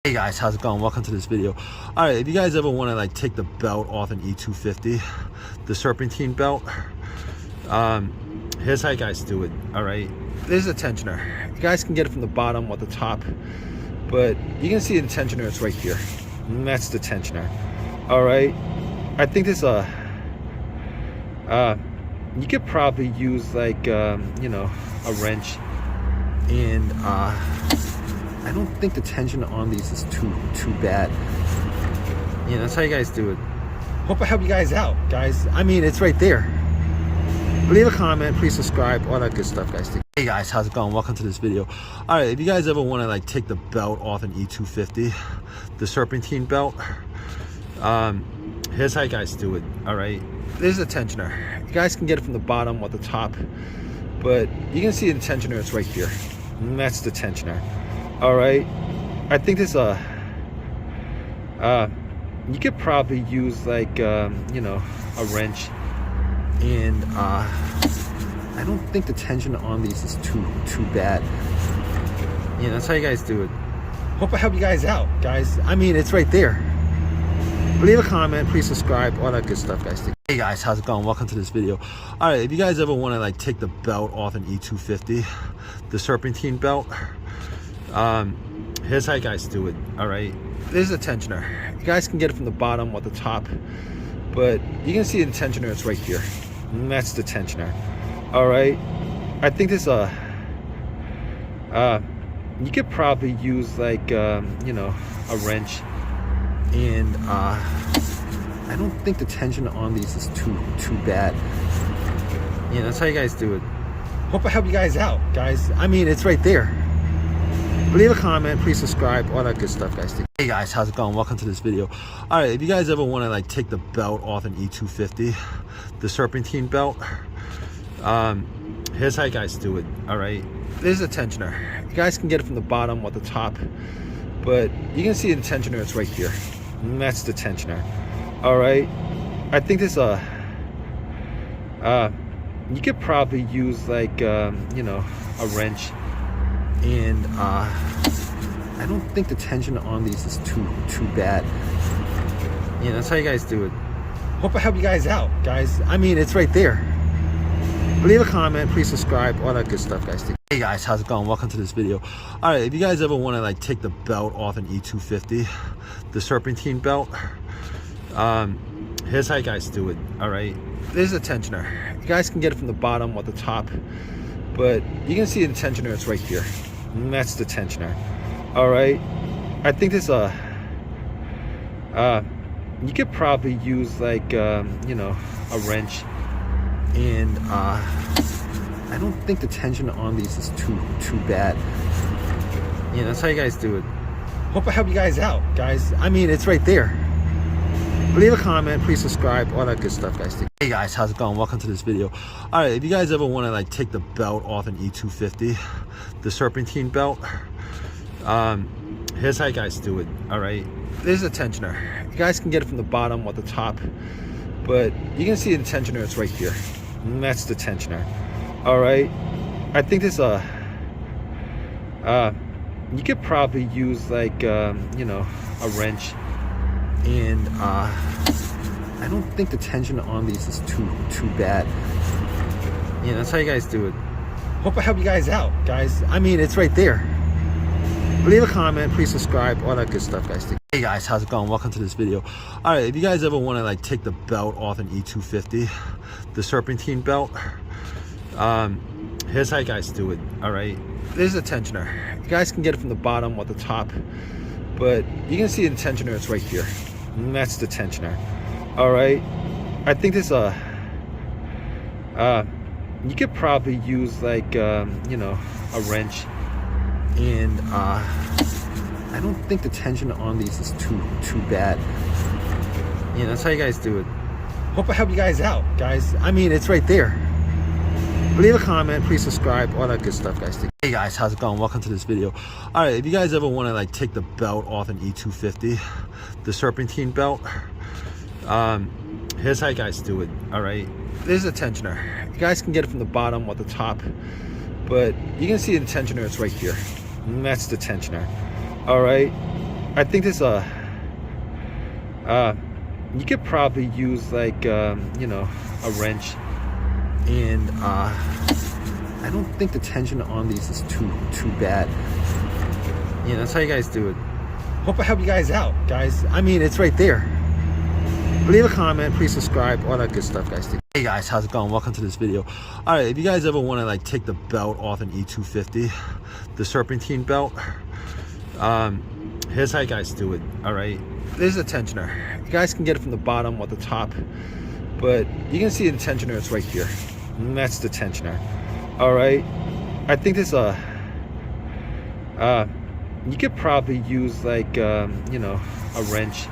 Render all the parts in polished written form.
Hey guys, how's it going? Welcome to this video. All right, if you guys ever want to like take the belt off an E250, the Serpentine belt, here's how you guys do it. All right, there's a tensioner. You guys can get it from the bottom or the top, but you can see the tensioner. It's right here, and that's the tensioner. All right, I think there's a you could probably use like you know, a wrench, and I don't think the tension on these is too bad. Yeah, that's how you guys do it. Hope I help you guys out, guys. I mean, it's right there. Leave a comment, please subscribe, all that good stuff, guys. Hey guys, how's it going? Welcome to this video. All right, if you guys ever want to like take the belt off an E250, the Serpentine belt, here's how you guys do it. All right, there's a tensioner. You guys can get it from the bottom or the top, but you can see the tensioner. It's right here, and that's the tensioner. All right, I think there's a you could probably use like you know, a wrench, and I don't think the tension on these is too bad. Yeah, that's how you guys do it. Hope I help you guys out, guys. I mean, it's right there. Leave a comment, please subscribe, all that good stuff, guys. Hey guys, how's it going? Welcome to this video. All right, if you guys ever want to like take the belt off an E250, the Serpentine belt, here's how you guys do it. All right, there's a tensioner. You guys can get it from the bottom or the top, but you can see the tensioner. It's right here, and that's the tensioner. All right, I think there's a you could probably use like you know, a wrench, and I don't think the tension on these is too bad. Yeah, that's how you guys do it. Hope I help you guys out, guys. I mean, it's right there. Leave a comment, please subscribe, all that good stuff, guys. Hey guys, how's it going? Welcome to this video. All right, if you guys ever want to like take the belt off an E250, the Serpentine belt, here's how you guys do it. All right, there's a tensioner. You guys can get it from the bottom or the top, but you can see the tensioner. It's right here, and that's the tensioner. All right, I think there's a you could probably use like you know, a wrench, and I don't think the tension on these is too bad. Yeah, that's how you guys do it. Hope I help you guys out, guys. I mean, it's right there. Leave a comment, please subscribe, all that good stuff, guys. Hey guys, how's it going? Welcome to this video. All right, if you guys ever want to like take the belt off an E250, the Serpentine belt, here's how you guys do it. All right, there's a tensioner. You guys can get it from the bottom or the top, but you can see the tensioner. It's right here, and that's the tensioner. All right, I think there's a you could probably use like you know, a wrench, and I don't think the tension on these is too bad. Yeah, that's how you guys do it. Hope I help you guys out, guys. I mean, it's right there. Leave a comment, please subscribe, all that good stuff, guys. Hey guys, how's it going? Welcome to this video. All right, if you guys ever want to like take the belt off an E250, the Serpentine belt, here's how you guys do it. All right, there's a tensioner. You guys can get it from the bottom or the top, but you can see the tensioner. It's right here, and that's the tensioner. All right, I think there's a you could probably use like you know, a wrench, and I don't think the tension on these is too bad. Yeah, that's how you guys do it. Hope I help you guys out, guys. I mean, it's right there. Leave a comment, please subscribe, all that good stuff, guys. Hey guys, how's it going? Welcome to this video. All right, if you guys ever want to like take the belt off an E250, the Serpentine belt, here's how you guys do it. All right, there's a tensioner. You guys can get it from the bottom or the top, but you can see the tensioner. It's right here, and that's the tensioner. All right, I think there's a you could probably use like you know, a wrench, and I don't think the tension on these is too bad. Yeah, that's how you guys do it. Hope I help you guys out, guys. I mean, it's right there. Leave a comment, please subscribe, all that good stuff, guys. Hey guys, how's it going? Welcome to this video. All right, if you guys ever want to like take the belt off an E250, the Serpentine belt, here's how you guys do it. All right, there's a tensioner. You guys can get it from the bottom or the top, but you can see the tensioner. It's right here, and that's the tensioner. All right, I think this you could probably use like you know, a wrench, and I don't think the tension on these is too bad. You know, that's how you guys do it. Hope I help you guys out, guys. I mean, it's right there. Leave a comment, please subscribe, all that good stuff, guys. Hey guys, how's it going? Welcome to this video. All right, if you guys ever want to like take the belt off an E250, the Serpentine belt, here's how you guys do it. All right, there's a tensioner. You guys can get it from the bottom or the top, but you can see the tensioner. It's right here, and that's the tensioner. All right, I think this you could probably use like you know, a wrench,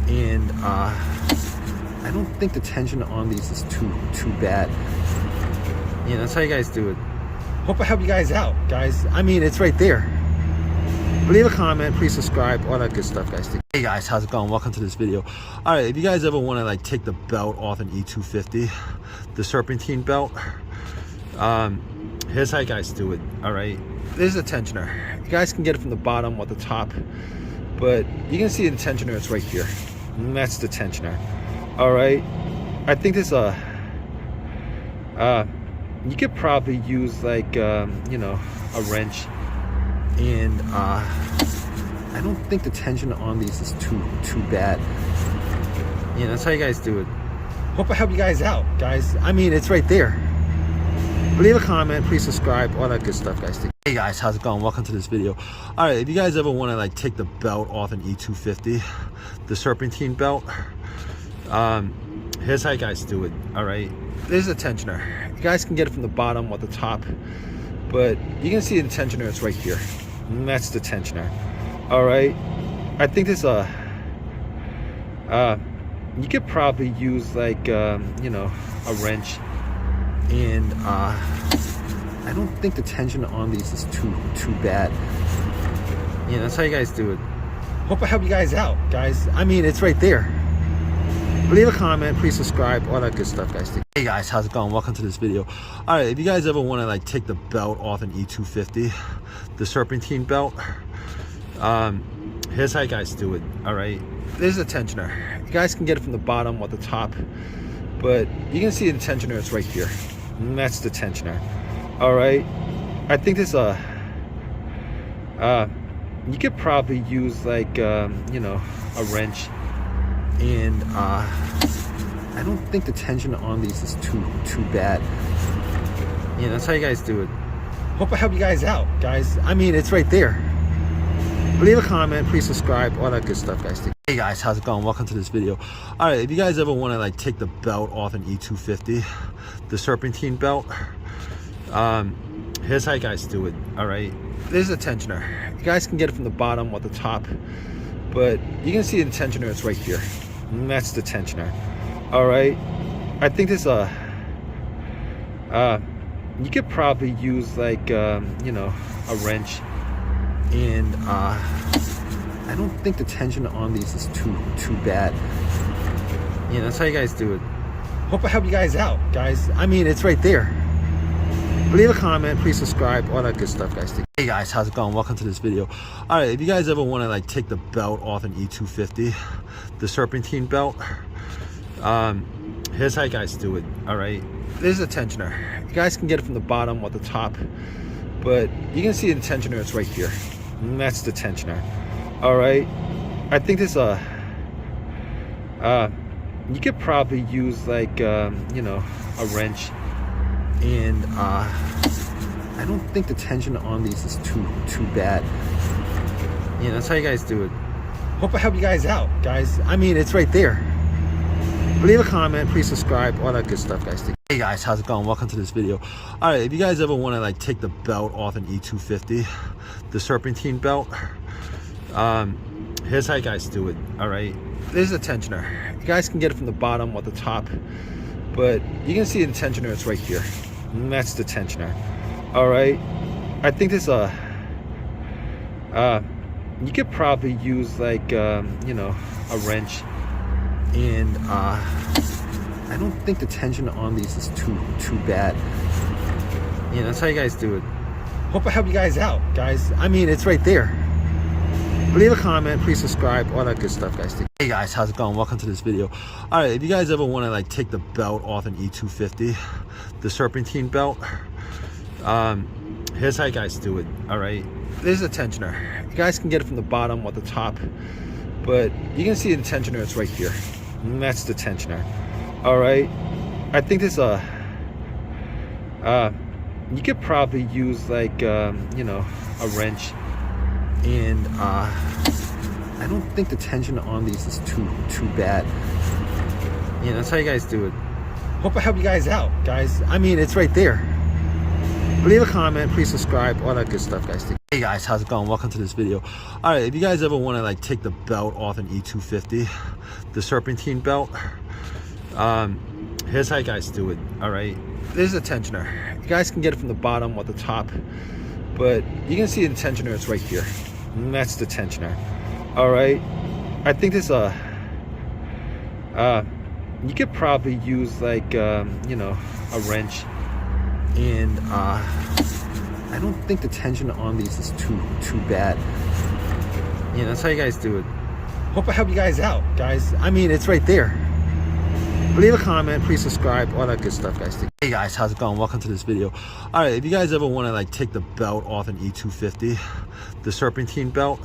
and I don't think the tension on these is too bad. You know, that's how you guys do it. Hope I help you guys out, guys. I mean, it's right there. Leave a comment, please subscribe, all that good stuff, guys. Hey guys, how's it going? Welcome to this video. All right, if you guys ever want to like take the belt off an E250, the Serpentine belt, here's how you guys do it. All right, there's a tensioner. You guys can get it from the bottom or the top, but you can see the tensioner. It's right here, and that's the tensioner. All right, I think this you could probably use like you know, a wrench, and I don't think the tension on these is too bad. You know, that's how you guys do it. Hope I help you guys out, guys. I mean, it's right there. Leave a comment, please subscribe, all that good stuff, guys. Hey guys, how's it going? Welcome to this video. All right, if you guys ever want to like take the belt off an E250, the Serpentine belt, here's how you guys do it. All right, there's a tensioner. You guys can get it from the bottom or the top, but you can see the tensioner. It's right here, and that's the tensioner. All right, I think this you could probably use like you know, a wrench, and I don't think the tension on these is too bad. You know, that's how you guys do it. Hope I help you guys out, guys. I mean, it's right there. Leave a comment, please subscribe, all that good stuff, guys. Hey guys, how's it going? Welcome to this video. All right, if you guys ever want to like take the belt off an E250, the Serpentine belt, here's how you guys do it. All right, there's a tensioner. You guys can get it from the bottom or the top, but you can see the tensioner. It's right here, and that's the tensioner. All right, I think this you could probably use like you know, a wrench, and I don't think the tension on these is too bad. You know, that's how you guys do it. Hope I help you guys out, guys. I mean, it's right there. Leave a comment, please subscribe, all that good stuff, guys. Hey guys, how's it going? Welcome to this video. All right, if you guys ever want to like take the belt off an E250, the Serpentine belt, here's how you guys do it. All right, there's a tensioner. You guys can get it from the bottom or the top, but you can see the tensioner. It's right here, and that's the tensioner. All right, I think this you could probably use like you know, a wrench, and I don't think the tension on these is too bad. You know, that's how you guys do it. Hope I help you guys out, guys. I mean, it's right there. Leave a comment, please subscribe, all that good stuff, guys. Hey guys, how's it going? Welcome to this video. All right, if you guys ever want to like take the belt off an E250, the Serpentine belt, here's how you guys do it. All right, there's a tensioner. You guys can get it from the bottom or the top, but you can see the tensioner. It's right here, and that's the tensioner. All right, I think this you could probably use like you know, a wrench, and I don't think the tension on these is too bad. You know, that's how you guys do it. Hope I help you guys out, guys. I mean, it's right there. Leave a comment, please subscribe, all that good stuff, guys. Hey guys, how's it going? Welcome to this video. All right, if you guys ever want to like take the belt off an E250, the Serpentine belt, here's how you guys do it. All right, there's a tensioner. You guys can get it from the bottom or the top, but you can see the tensioner. It's right here, and that's the tensioner. All right, I think this you could probably use like you know, a wrench, and I don't think the tension on these is too bad. You know, that's how you guys do it. Hope I help you guys out, guys. I mean, it's right there. Leave a comment, please subscribe, all that good stuff, guys. Hey guys, how's it going? Welcome to this video. All right, if you guys ever want to like take the belt off an E250, the Serpentine belt, here's how you guys do it. All right, there's a tensioner. You guys can get it from the bottom or the top, but you can see the tensioner. It's right here, and that's the tensioner. All right, I think there's a you could probably use like you know, a wrench, and I don't think the tension on these is too bad. Yeah, that's how you guys do it. Hope I help you guys out, guys. I mean, it's right there. Leave a comment, please subscribe, all that good stuff, guys. Hey guys, how's it going? Welcome to this video. All right, if you guys ever want to like take the belt off an E250, the Serpentine belt, here's how you guys do it. All right, there's a tensioner. You guys can get it from the bottom or the top, but you can see the tensioner. It's right here, and that's the tensioner. All right, I think there's a you could probably use like you know, a wrench, and I don't think the tension on these is too bad. Yeah, that's how you guys do it. Hope I help you guys out, guys. I mean, it's right there. Leave a comment, please subscribe, all that good stuff, guys. Hey guys, how's it going? Welcome to this video. All right, if you guys ever want to like take the belt off an E250, the Serpentine belt,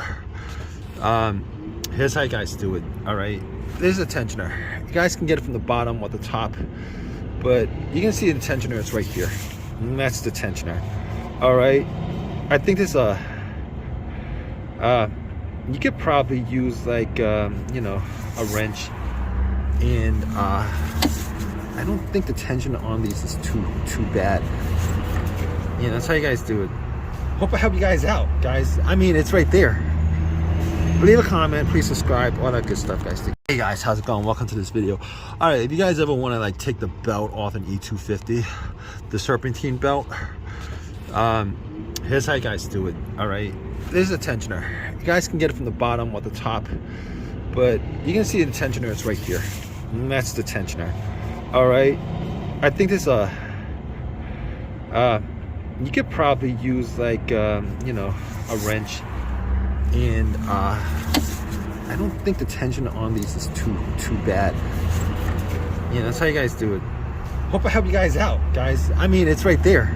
here's how you guys do it. All right, there's a tensioner. You guys can get it from the bottom or the top, but you can see the tensioner. It's right here, and that's the tensioner. All right, I think there's a you could probably use like you know, a wrench, and I don't think the tension on these is too bad. Yeah, that's how you guys do it. Hope I help you guys out, guys. I mean, it's right there. Leave a comment, please subscribe, all that good stuff, guys. Hey guys, how's it going? Welcome to this video. All right, if you guys ever want to like take the belt off an E250, the Serpentine belt, here's how you guys do it. All right, there's a tensioner. You guys can get it from the bottom or the top, but you can see the tensioner. It's right here, and that's the tensioner. All right, I think there's a you could probably use like you know, a wrench, and I don't think the tension on these is too bad. Yeah, that's how you guys do it. Hope I help you guys out, guys. I mean, it's right there.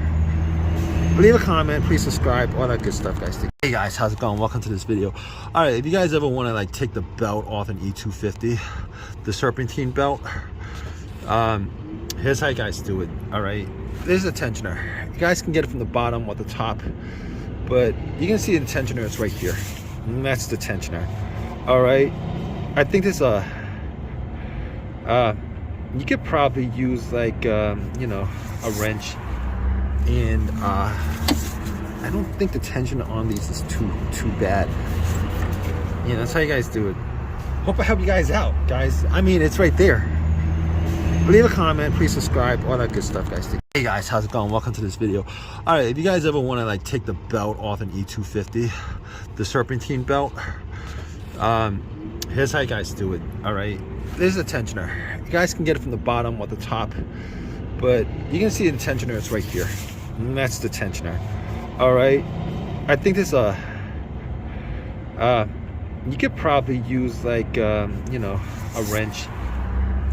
Leave a comment, please subscribe, all that good stuff, guys. Hey guys, how's it going? Welcome to this video. All right, if you guys ever want to like take the belt off an E250, the Serpentine belt, here's how you guys do it. All right, there's a tensioner. You guys can get it from the bottom or the top, but you can see the tensioner. It's right here, and that's the tensioner. All right, I think there's a you could probably use like you know, a wrench, and I don't think the tension on these is too bad. Yeah, that's how you guys do it. Hope I help you guys out, guys. I mean, it's right there. Leave a comment, please subscribe, all that good stuff, guys. Hey guys, how's it going? Welcome to this video. All right, if you guys ever want to like take the belt off an E250, the Serpentine belt, here's how you guys do it. All right, there's a tensioner. You guys can get it from the bottom or the top, but you can see the tensioner. It's right here, and that's the tensioner. All right, I think there's a you could probably use like you know, a wrench,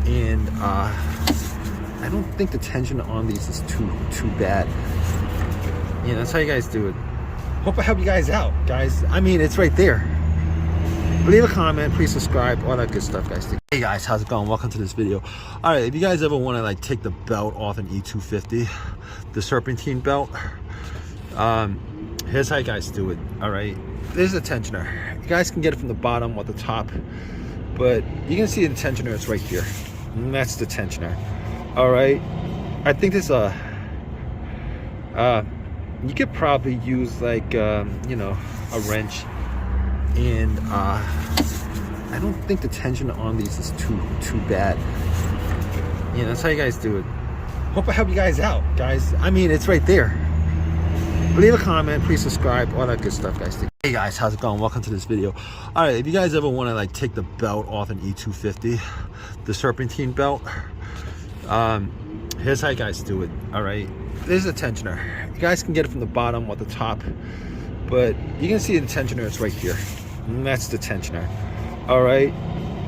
and I don't think the tension on these is too bad. Yeah, that's how you guys do it. Hope I help you guys out, guys. I mean, it's right there. Leave a comment, please subscribe, all that good stuff, guys. Hey guys, how's it going? Welcome to this video. All right, if you guys ever want to like take the belt off an E250, the Serpentine belt, here's how you guys do it. All right, there's a tensioner. You guys can get it from the bottom or the top, but you can see the tensioner. It's right here, and that's the tensioner. All right, I think there's a you could probably use like you know, a wrench, and I don't think the tension on these is too bad. Yeah, that's how you guys do it. Hope I help you guys out, guys. I mean, it's right there. Leave a comment, please subscribe, all that good stuff, guys. Hey guys, how's it going? Welcome to this video. All right, if you guys ever want to like take the belt off an E250, the Serpentine belt, here's how you guys do it. All right, there's a tensioner. You guys can get it from the bottom or the top, but you can see the tensioner. It's right here, and that's the tensioner. All right,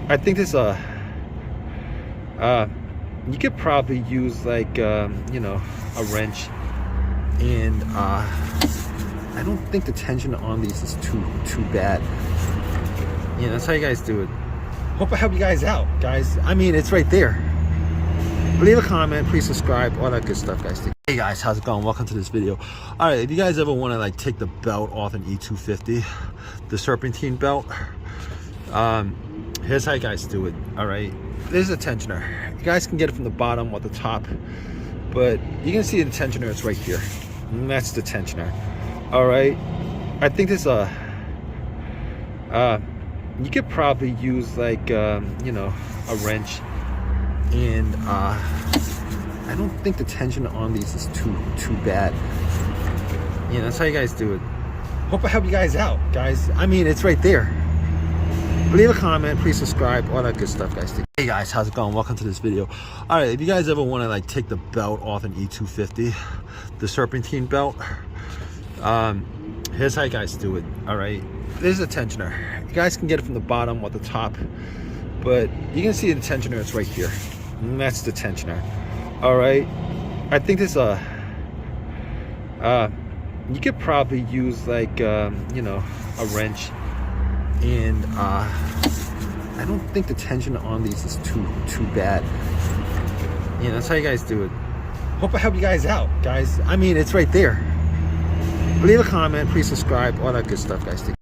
I think this you could probably use like you know, a wrench, and I don't think the tension on these is too bad. Yeah, that's how you guys do it. Hope I help you guys out, guys. I mean, it's right there. Leave a comment, please subscribe, all that good stuff, guys. Hey guys, how's it going? Welcome to this video. All right, if you guys ever want to like take the belt off an E250, the Serpentine belt, here's how you guys do it. All right, there's a tensioner. You guys can get it from the bottom or the top, but you can see the tensioner. It's right here, and that's the tensioner. All right, I think this you could probably use like you know, a wrench, and I don't think the tension on these is too bad. Yeah, that's how you guys do it. Hope I help you guys out, guys. I mean, it's right there. Leave a comment, please subscribe, all that good stuff, guys. Hey guys, how's it going? Welcome to this video. All right, if you guys ever want to like take the belt off an E250, the Serpentine belt, here's how you guys do it. All right, there's a tensioner. You guys can get it from the bottom or the top, but you can see the tensioner. It's right here, and that's the tensioner. All right, I think this you could probably use like you know, a wrench, and I don't think the tension on these is too bad. Yeah, that's how you guys do it. Hope I help you guys out, guys. I mean, it's right there. Leave a comment, please subscribe, all that good stuff, guys.